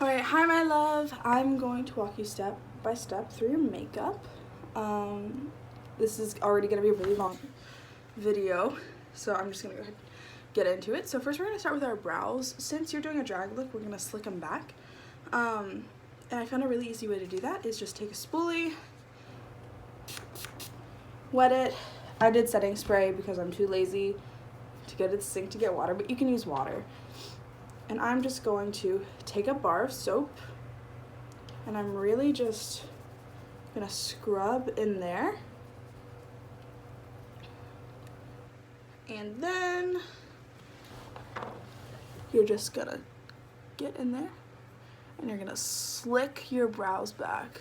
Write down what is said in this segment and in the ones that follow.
Alright, hi my love. I'm going to walk you step by step through your makeup. This is already going to be a really long video, so I'm just going to go ahead and get into it. So first we're going to start with our brows. Since you're doing a drag look, we're going to slick them back. And I found a really easy way to do that is just take a spoolie, wet it. I did setting spray because I'm too lazy to go to the sink to get water, but you can use water. And I'm just going to take a bar of soap and I'm really just gonna scrub in there. And then you're just gonna get in there and you're gonna slick your brows back.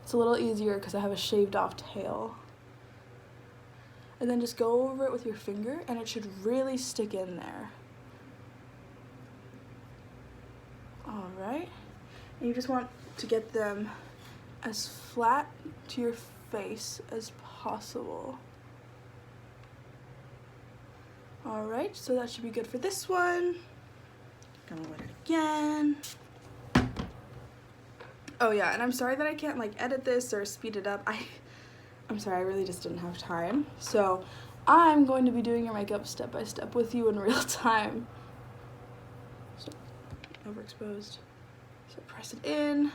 It's a little easier because I have a shaved off tail. And then just go over it with your finger and it should really stick in there. Alright, and you just want to get them as flat to your face as possible. Alright, so that should be good for this one. Gonna wet it again. Oh yeah, and I'm sorry that I can't like edit this or speed it up. I'm sorry, I really just didn't have time. So I'm going to be doing your makeup step by step with you in real time. So, overexposed. So press it in.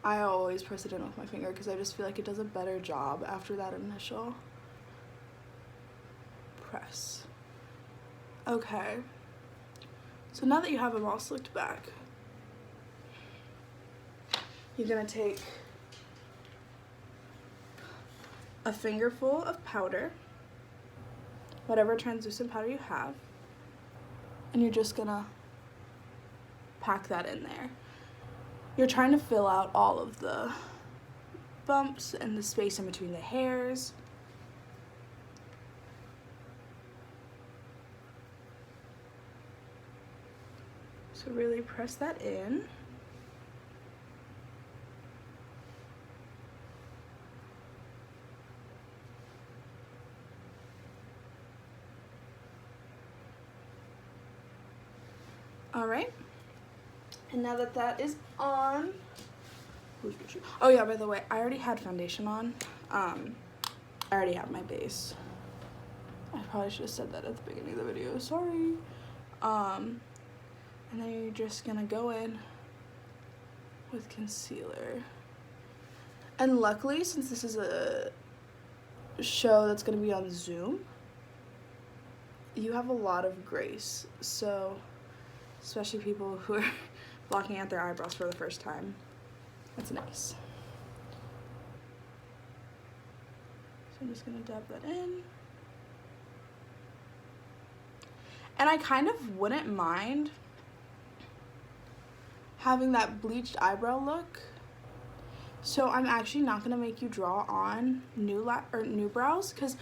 I always press it in with my finger because I just feel like it does a better job after that initial press. Okay. So now that you have them all slicked back, you're gonna take a fingerful of powder, whatever translucent powder you have, and you're just gonna pack that in there. You're trying to fill out all of the bumps and the space in between the hairs. So really press that in. All right, and now that that is on, oh yeah, by the way, I already had foundation on. I already have my base. I probably should have said that at the beginning of the video, sorry. And then you're just gonna go in with concealer. And luckily, since this is a show that's gonna be on Zoom, you have a lot of grace, so especially people who are blocking out their eyebrows for the first time. That's nice. So I'm just gonna dab that in. And I kind of wouldn't mind having that bleached eyebrow look. So I'm actually not gonna make you draw on new brows because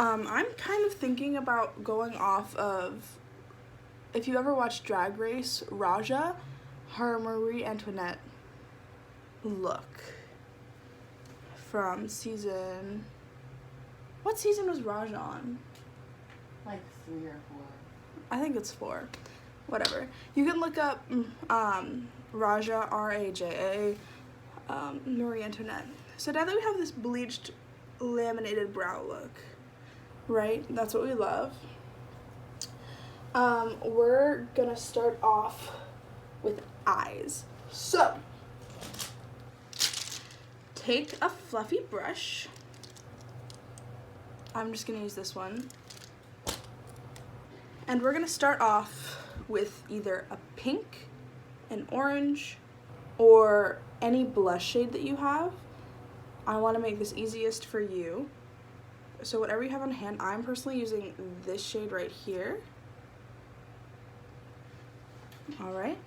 I'm kind of thinking about going off of, if you ever watched Drag Race, Raja, her Marie Antoinette look from season, what season was Raja on? Like 3 or 4. I think it's 4. Whatever. You can look up Raja, R-A-J-A, Marie Antoinette. So now that we have this bleached, laminated brow look, right? That's what we love. We're gonna start off with eyes. So, take a fluffy brush. I'm just gonna use this one. And we're gonna start off with either a pink, an orange, or any blush shade that you have. I wanna make this easiest for you. So whatever you have on hand, I'm personally using this shade right here. All right,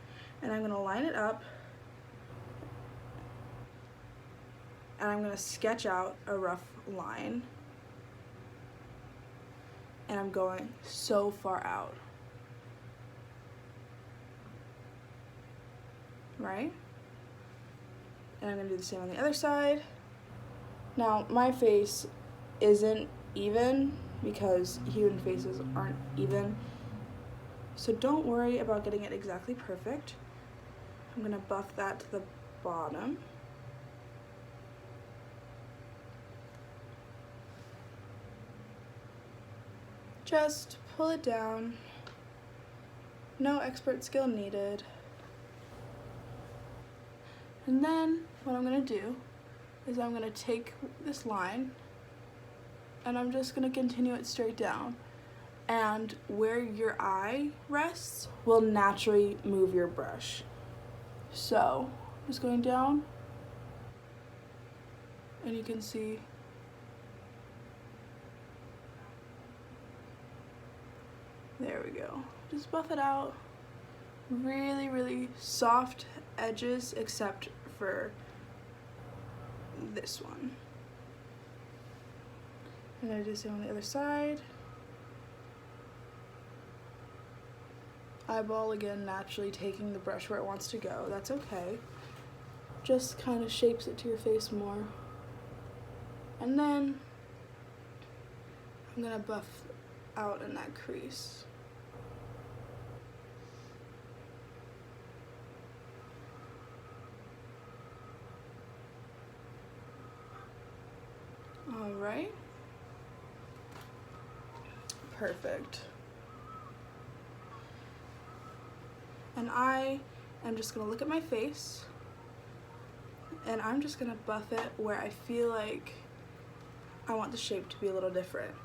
and I'm gonna line it up and I'm gonna sketch out a rough line, and I'm going so far out, right? And I'm gonna do the same on the other side. Now my face isn't even because human faces aren't even. So don't worry about getting it exactly perfect. I'm gonna buff that to the bottom. Just pull it down. No expert skill needed. And then what I'm gonna do is I'm gonna take this line and I'm just gonna continue it straight down. And where your eye rests will naturally move your brush. So, just going down, and you can see there we go. Just buff it out. Really, really soft edges except for this one. And I do the same on the other side. Eyeball again, naturally taking the brush where it wants to go. That's okay. Just kind of shapes it to your face more. And then I'm gonna buff out in that crease. All right. Perfect. And I am just gonna look at my face and I'm just gonna buff it where I feel like I want the shape to be a little different.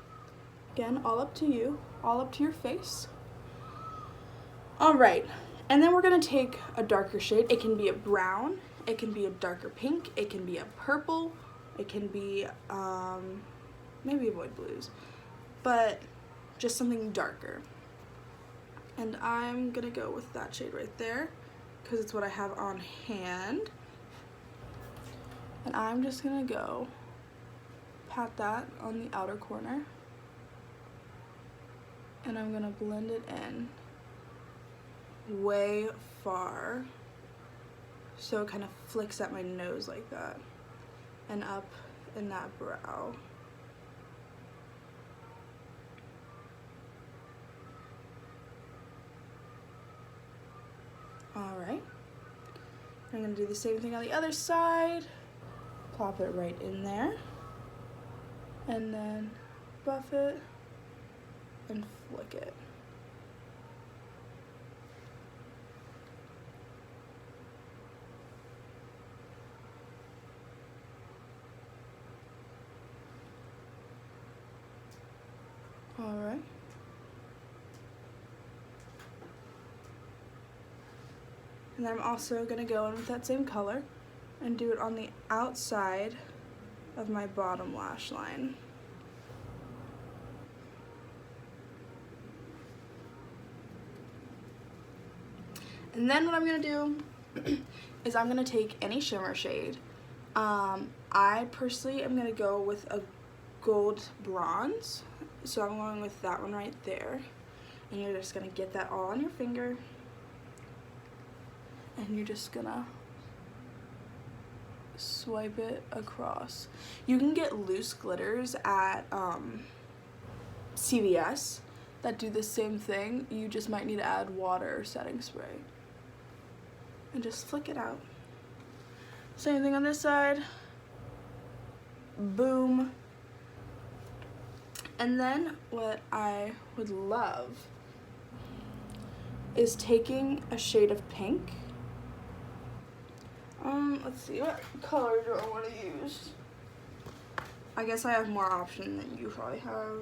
Again, all up to you, all up to your face. All right, and then we're gonna take a darker shade. It can be a brown, it can be a darker pink, it can be a purple, it can be, maybe avoid blues, but just something darker. And I'm gonna go with that shade right there because it's what I have on hand. And I'm just gonna go pat that on the outer corner. And I'm gonna blend it in way far so it kind of flicks at my nose like that and up in that brow. All right, I'm gonna do the same thing on the other side. Plop it right in there and then buff it and flick it. All right. And then I'm also gonna go in with that same color and do it on the outside of my bottom lash line. And then what I'm gonna do is I'm gonna take any shimmer shade. I personally am gonna go with a gold bronze. So I'm going with that one right there. And you're just gonna get that all on your finger. And you're just gonna swipe it across. You can get loose glitters at CVS that do the same thing. You just might need to add water or setting spray. And just flick it out. Same thing on this side. Boom. And then what I would love is taking a shade of pink. Let's see, what color do I want to use? I guess I have more option than you probably have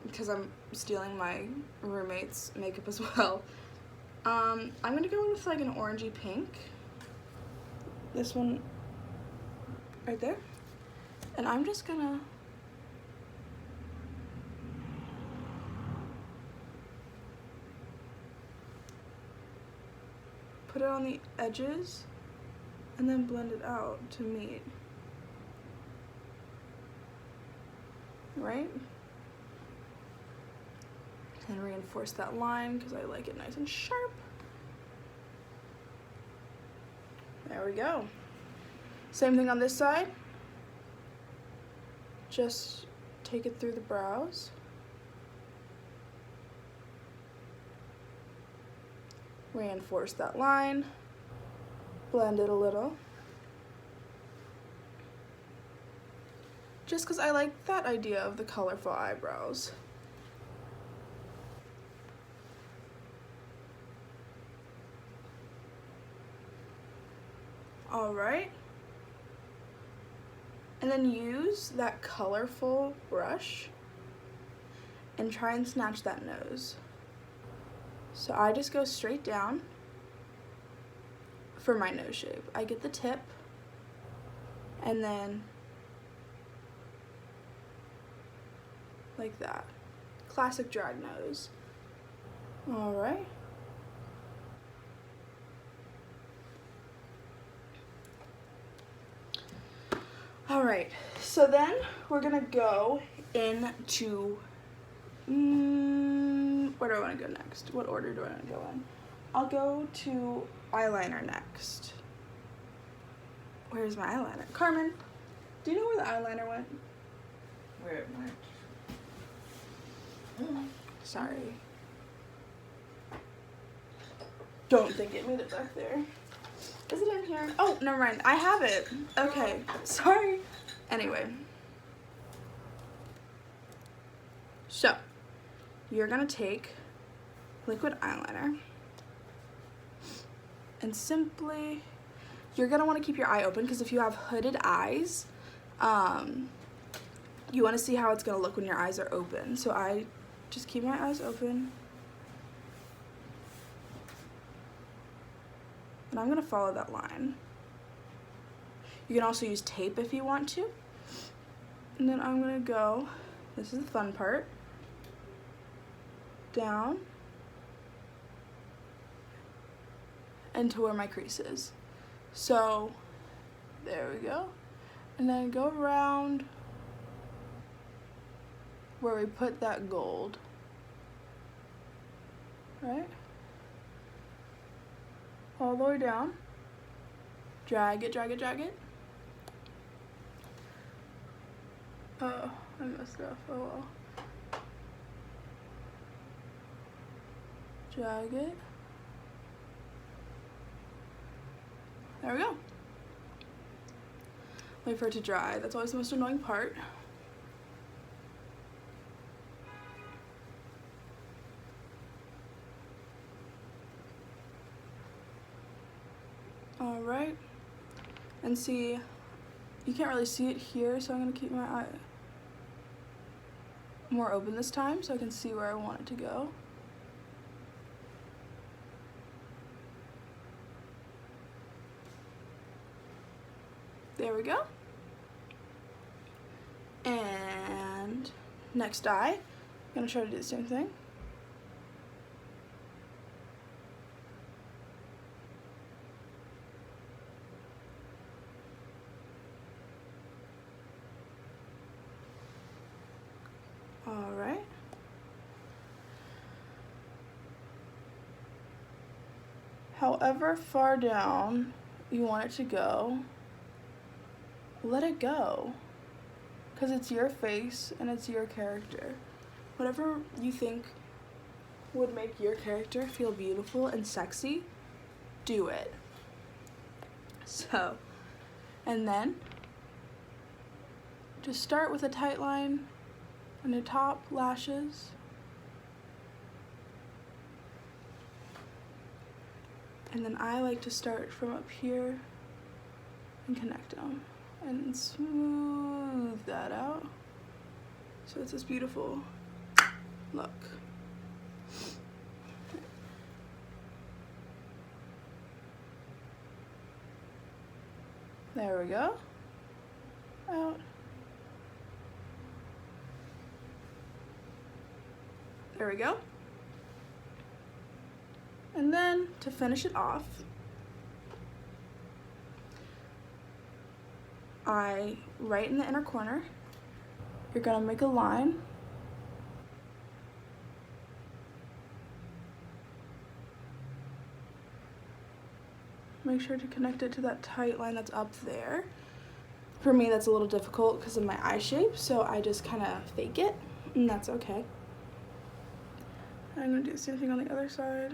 because I'm stealing my roommate's makeup as well. I'm gonna go with like an orangey pink. This one right there. And I'm just gonna put it on the edges and then blend it out to meet. Right? And reinforce that line because I like it nice and sharp. There we go. Same thing on this side. Just take it through the brows. reinforce that line, blend it a little. Just because I like that idea of the colorful eyebrows. All right. And then use that colorful brush and try and snatch that nose. So I just go straight down for my nose shape. I get the tip and then like that. Classic drag nose. All right. All right, so then we're gonna go into, where do I wanna go next? What order do I wanna go in? I'll go to eyeliner next. Where's my eyeliner? Carmen, do you know where the eyeliner went? Where it went. Sorry. Don't think it made it back there. Is it in here? Oh, never mind. I have it. Okay. Sorry. Anyway. So, you're going to take liquid eyeliner and simply, you're going to want to keep your eye open because if you have hooded eyes, you want to see how it's going to look when your eyes are open. So I just keep my eyes open. And I'm gonna follow that line. You can also use tape if you want to. And then I'm gonna go, this is the fun part, down and to where my crease is. So, there we go. And then go around where we put that gold, right? All the way down, drag it, drag it, drag it. Oh, I messed up, oh well. Drag it. There we go. Wait for it to dry, that's always the most annoying part. Alright, and see, you can't really see it here, so I'm going to keep my eye more open this time so I can see where I want it to go. There we go. And next eye, I'm going to try to do the same thing. All right. However far down you want it to go, let it go. Because it's your face and it's your character. Whatever you think would make your character feel beautiful and sexy, do it. So, and then just start with a tight line on your top lashes. And then I like to start from up here and connect them and smooth that out so it's this beautiful look. There we go. Out. There we go. And then to finish it off, right in the inner corner, you're gonna make a line. Make sure to connect it to that tight line that's up there. For me, that's a little difficult because of my eye shape, so I just kind of fake it, and that's okay. I'm gonna do the same thing on the other side.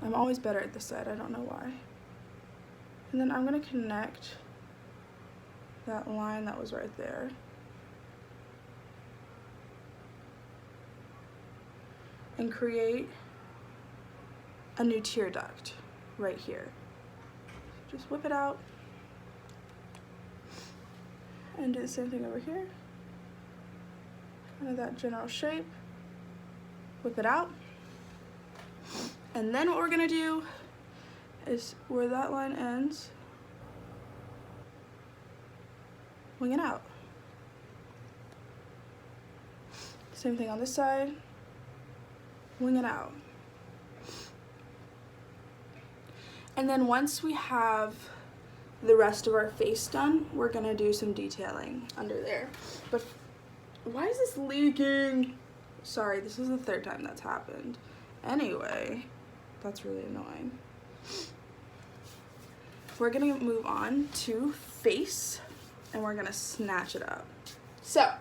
I'm always better at this side, I don't know why. And then I'm gonna connect that line that was right there. And create a new tear duct right here. Just whip it out and do the same thing over here. Kind of that general shape. Whip it out. And then what we're gonna do is where that line ends, wing it out. Same thing on this side, wing it out. And then once we have the rest of our face done, we're gonna do some detailing under there. But why is this leaking? Sorry, this is the third time that's happened. Anyway, that's really annoying. We're gonna move on to face, and we're gonna snatch it up. So,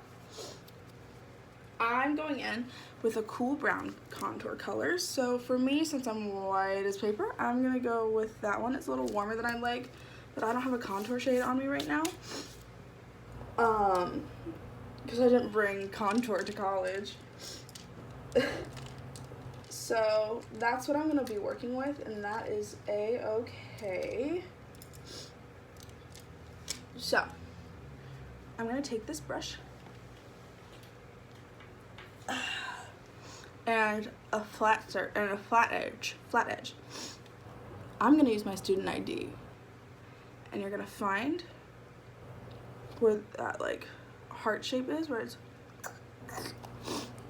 I'm going in with a cool brown contour color. So for me, since I'm white as paper, I'm gonna go with that one. It's a little warmer than I like, but I don't have a contour shade on me right now. Because I didn't bring contour to college. So that's what I'm gonna be working with, and that is a-okay. So I'm gonna take this brush and a flat edge. I'm gonna use my student ID, and you're gonna find where that like heart shape is, where it's,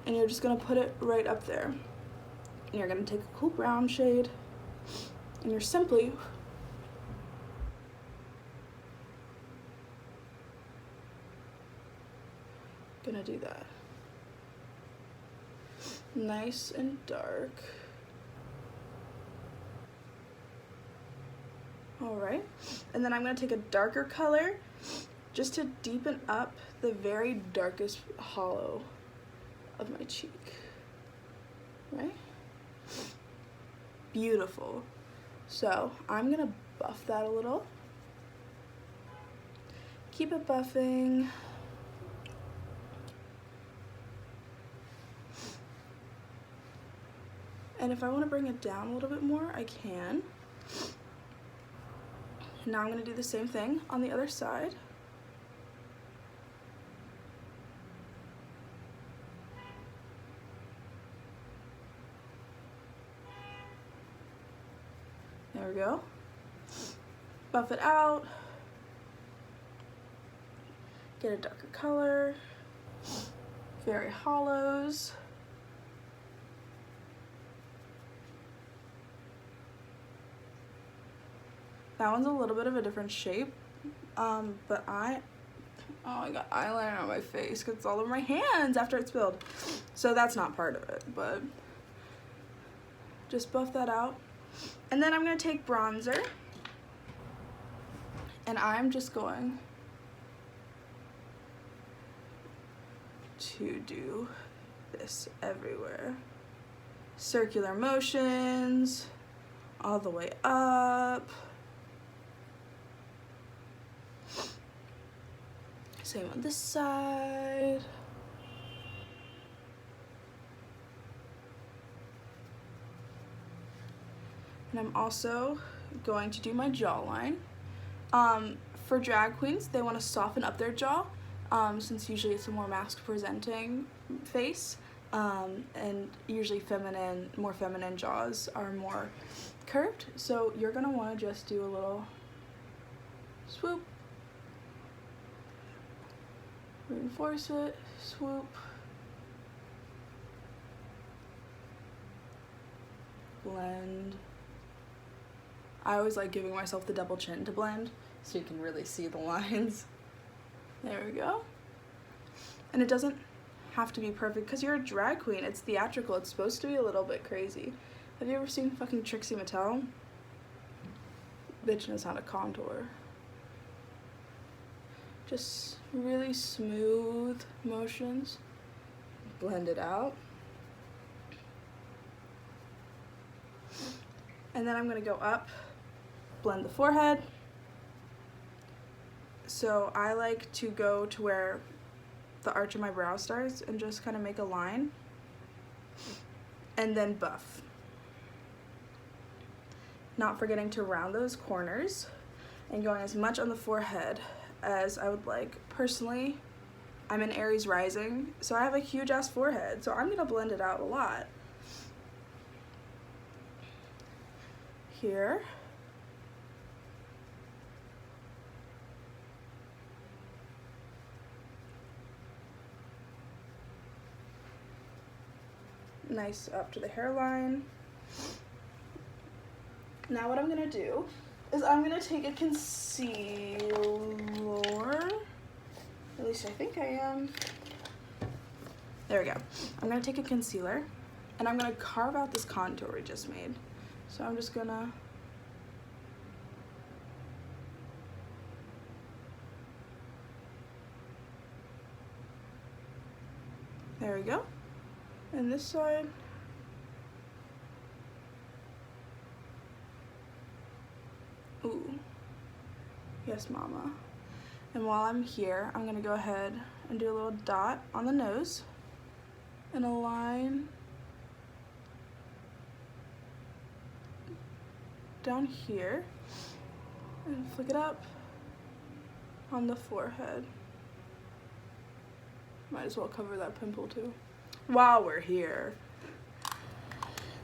and you're just gonna put it right up there. And you're gonna take a cool brown shade, and you're simply gonna do that. Nice and dark. All right, and then I'm gonna take a darker color just to deepen up the very darkest hollow of my cheek, right? Beautiful. So I'm gonna buff that a little. Keep it buffing. And if I want to bring it down a little bit more, I can. Now I'm going to do the same thing on the other side. There we go. Buff it out. Get a darker color. Very hollows. That one's a little bit of a different shape, but I got eyeliner on my face because it's all over my hands after it spilled. So that's not part of it, but just buff that out. And then I'm gonna take bronzer, and I'm just going to do this everywhere. Circular motions, all the way up. Same on this side. And I'm also going to do my jawline. For drag queens, they want to soften up their jaw, since usually it's a more masked presenting face, and usually more feminine jaws are more curved. So you're gonna want to just do a little swoop, reinforce it, swoop, blend. I always like giving myself the double chin to blend so you can really see the lines. There we go. And it doesn't have to be perfect because you're a drag queen. It's theatrical. It's supposed to be a little bit crazy. Have you ever seen fucking Trixie Mattel? Bitch knows how to contour. Just really smooth motions. Blend it out. And then I'm gonna go up, blend the forehead. So I like to go to where the arch of my brow starts and just kind of make a line and then buff. Not forgetting to round those corners and going as much on the forehead as I would like. Personally, I'm an Aries rising, so I have a huge ass forehead, so I'm gonna blend it out a lot. Here. Nice up to the hairline. Now what I'm gonna do is I'm gonna take a concealer. At least I think I am. There we go. I'm gonna take a concealer and I'm gonna carve out this contour we just made. So I'm just gonna there we go. And this side. Ooh. Yes, mama. And while I'm here, I'm gonna go ahead and do a little dot on the nose and a line down here and flick it up on the forehead. Might as well cover that pimple too. While we're here.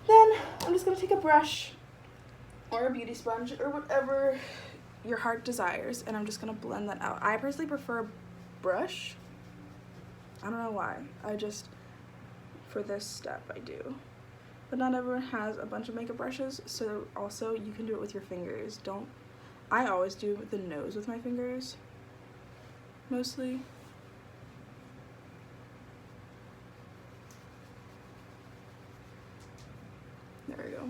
Then I'm just gonna take a brush or a beauty sponge or whatever your heart desires, and I'm just gonna blend that out. I personally prefer a brush. I don't know why. For this step I do. But not everyone has a bunch of makeup brushes, so also you can do it with your fingers. I always do the nose with my fingers, mostly. There we go.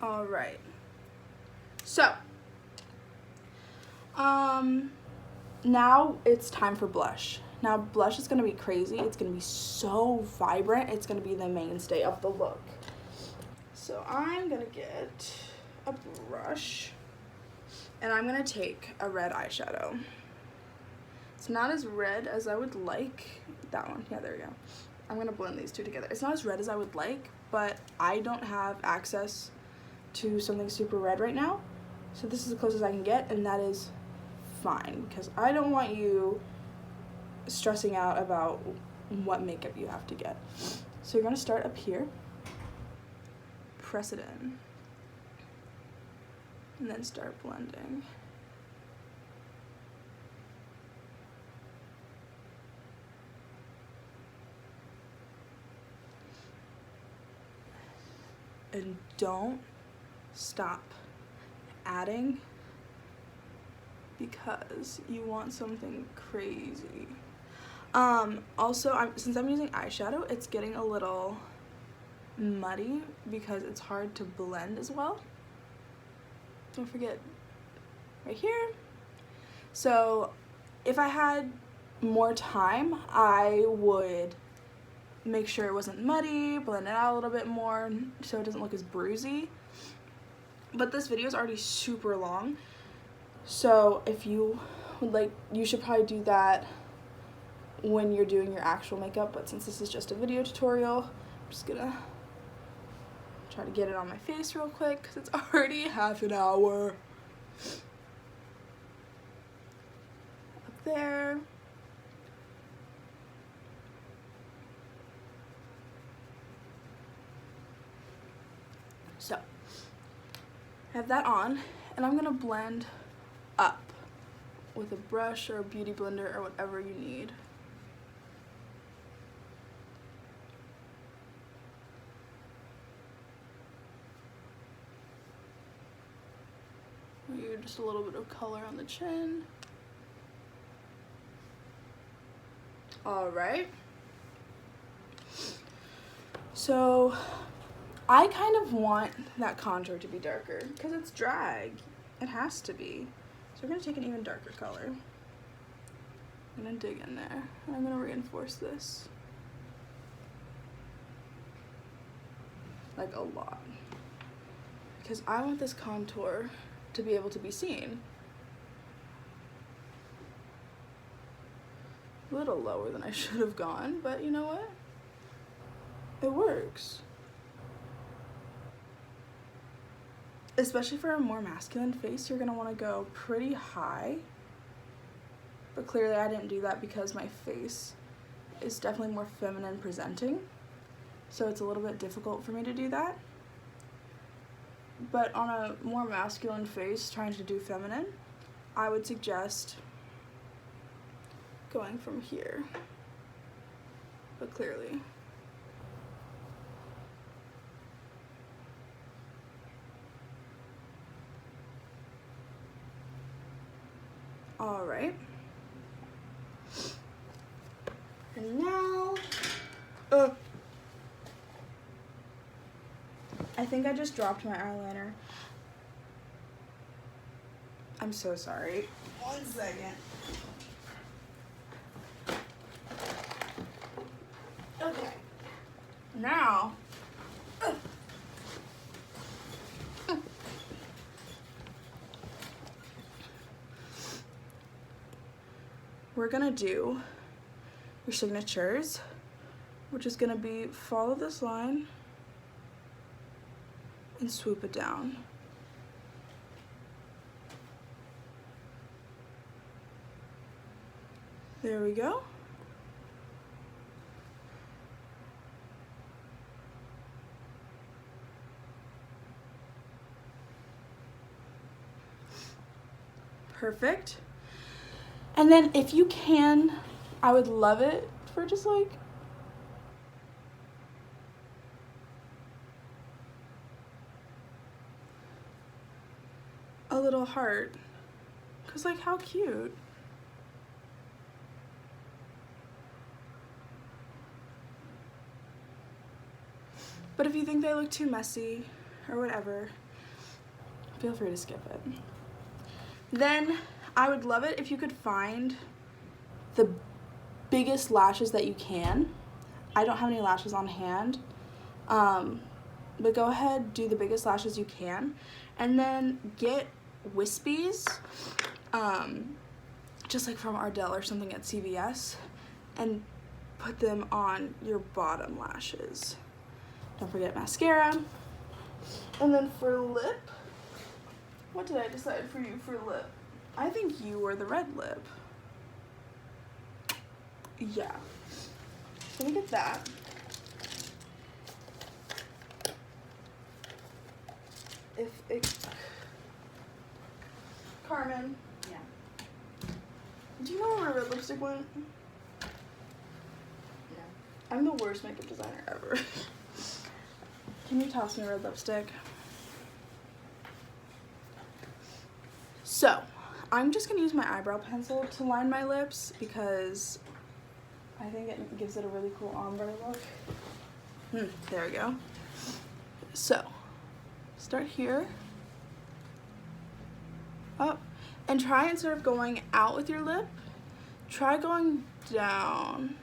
All right. So, now it's time for blush. Now blush is gonna be crazy. It's gonna be so vibrant. It's gonna be the mainstay of the look. So I'm gonna get a brush and I'm gonna take a red eyeshadow. It's not as red as I would like. That one, yeah, there we go. I'm gonna blend these two together. It's not as red as I would like, but I don't have access to something super red right now. So this is the closest I can get, and that is fine, because I don't want you stressing out about what makeup you have to get. So you're gonna start up here, press it in, and then start blending. And don't stop adding because you want something crazy. Also, since I'm using eyeshadow, it's getting a little muddy because it's hard to blend as well. Don't forget right here. So if I had more time, I would make sure it wasn't muddy, blend it out a little bit more so it doesn't look as bruisey. But this video is already super long, so if you would like, you should probably do that when you're doing your actual makeup. But since this is just a video tutorial, I'm just gonna try to get it on my face real quick because it's already half an hour. Up there. So, I have that on, and I'm gonna blend up with a brush or a beauty blender or whatever you need. Maybe just a little bit of color on the chin. All right. So, I kind of want that contour to be darker because it's drag. It has to be. So we're going to take an even darker color. I'm going to dig in there. And I'm going to reinforce this. like a lot, because I want this contour to be able to be seen. A little lower than I should have gone, but you know what? It works. Especially for a more masculine face, you're gonna wanna go pretty high. But clearly I didn't do that because my face is definitely more feminine presenting. So it's a little bit difficult for me to do that. But on a more masculine face, trying to do feminine, I would suggest going from here, but clearly. All right. And now, I think I just dropped my eyeliner. I'm so sorry. 1 second. Okay. Now, we're gonna do your signatures, which is gonna be follow this line and swoop it down. There we go. Perfect. And then if you can, I would love it for just like a little heart, because like how cute. But if you think they look too messy or whatever, feel free to skip it. Then I would love it if you could find the biggest lashes that you can. I don't have any lashes on hand, but go ahead, do the biggest lashes you can, and then get wispies, just like from Ardell or something at CVS, and put them on your bottom lashes. Don't forget mascara. And then for lip, what did I decide for you for lip? I think you were the red lip. Yeah. Let me get that. If it... Carmen. Yeah. Do you know where my red lipstick went? Yeah. I'm the worst makeup designer ever. Can you toss me red lipstick? So, I'm just gonna use my eyebrow pencil to line my lips because I think it gives it a really cool ombre look. There we go. So, start here, up, and try, instead of going out with your lip, try going down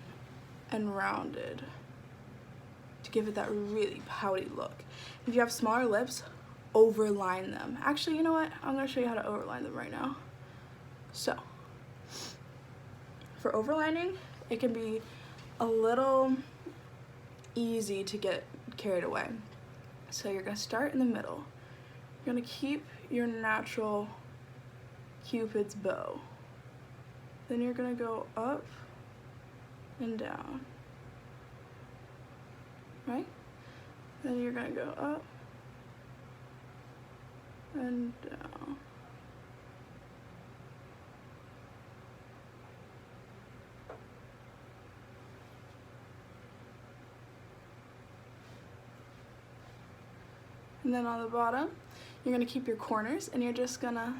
and rounded to give it that really pouty look. If you have smaller lips, overline them. Actually, you know what? I'm gonna show you how to overline them right now. So, for overlining, it can be a little easy to get carried away. So you're gonna start in the middle. You're gonna keep your natural Cupid's bow. Then you're gonna go up and down, right? Then you're gonna go up and down. And then on the bottom, you're gonna keep your corners, and you're just gonna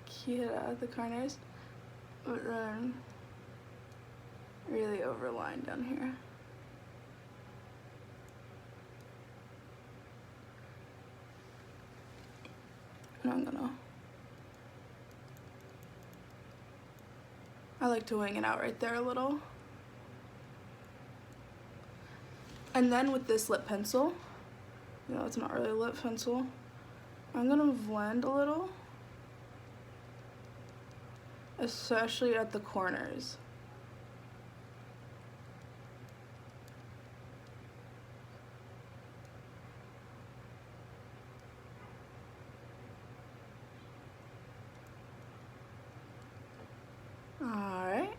keep it out the corners, but then really overline down here. And I like to wing it out right there a little. And then with this lip pencil, it's not really a lip pencil, I'm gonna blend a little, especially at the corners. Alright.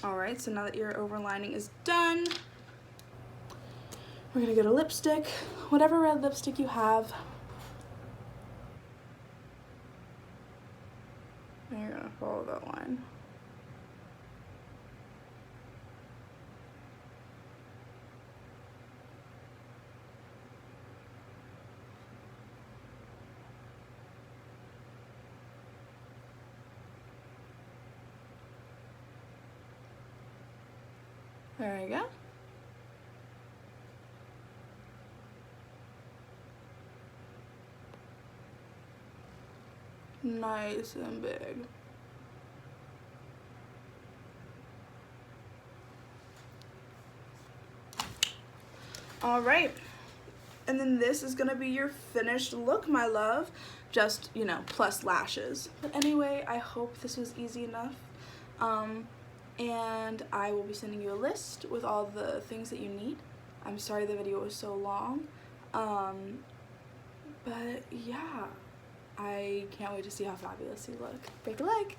Alright, so now that your overlining is done, we're gonna get a lipstick, whatever red lipstick you have. And you're gonna follow that line. There you go. Nice and big. All right, and then this is gonna be your finished look, my love. Just, plus lashes. But anyway, I hope this was easy enough. And I will be sending you a list with all the things that you need. I'm sorry the video was so long. But yeah, I can't wait to see how fabulous you look. Break a leg.